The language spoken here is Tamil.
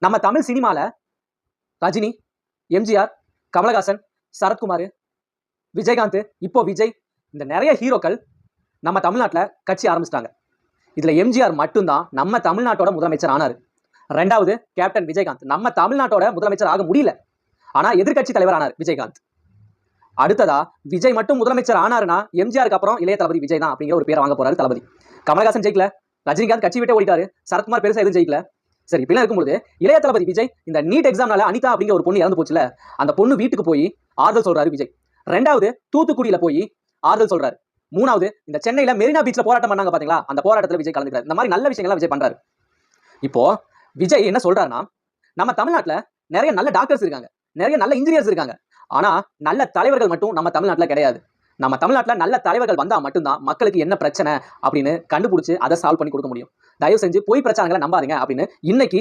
நம்ம தமிழ் சினிமால ரஜினி, எம்ஜிஆர், கமலஹாசன், சரத்குமார், விஜயகாந்த், இப்போ விஜய், இந்த நிறைய ஹீரோக்கள் நம்ம தமிழ்நாட்டில் கட்சி ஆரம்பிச்சிட்டாங்க. இதுல எம்ஜிஆர் மட்டும்தான் நம்ம தமிழ்நாட்டோட முதலமைச்சர் ஆனாரு. ரெண்டாவது கேப்டன் விஜயகாந்த் நம்ம தமிழ்நாட்டோட முதலமைச்சர் ஆக முடியல, ஆனா எதிர்கட்சி தலைவர் ஆனார் விஜயகாந்த். அடுத்ததா விஜய் மட்டும் முதலமைச்சர் ஆனாருன்னா எம்ஜிஆருக்கு அப்புறம் இளைய தளபதி விஜய் தான் அப்படிங்கிற ஒரு பேரை வாங்க போறாரு தளபதி. கமலஹாசன் ஜெயிக்கல, ரஜினிகாந்த் கட்சி விட்டே ஓடிட்டாரு, சரத்குமார் பெருசா எதுவும் ஜெயிக்கல. சரி, இப்படிலாம் இருக்கும்போது இளைய தளபதி விஜய் இந்த நீட் எக்ஸாம்னால அனிதா அப்படிங்கிற ஒரு பொண்ணு இறந்து போச்சுல, அந்த பொண்ணு வீட்டுக்கு போய் ஆறுதல் சொல்றாரு விஜய். ரெண்டாவது தூத்துக்குடியில போய் ஆறுதல் சொல்றாரு. மூணாவது இந்த சென்னையில மெரினா பீச்ல போராட்டம் பண்ணாங்க பாத்தீங்களா, அந்த போராட்டத்துல விஜய் கலந்துக்கிறார். இந்த மாதிரி நல்ல விஷயங்களை விஜய் பண்றாரு. இப்போ விஜய் என்ன சொல்றாருன்னா, நம்ம தமிழ்நாட்டுல நிறைய நல்ல டாக்டர்ஸ் இருக்காங்க, நிறைய நல்ல இன்ஜினியர்ஸ் இருக்காங்க, ஆனா நல்ல தலைவர்கள் மட்டும் நம்ம தமிழ்நாட்டுல கிடையாது. நம்ம தமிழ்நாட்டுல நல்ல தலைவர்கள் வந்தா மட்டும்தான் மக்களுக்கு என்ன பிரச்சனை அப்படின்னு கண்டுபிடிச்சு அதை சால்வ் பண்ணி கொடுக்க முடியும். தயவு செஞ்சு போய் பிரச்சனைகளை நம்பாதீங்க அப்படின்னு இன்னைக்கு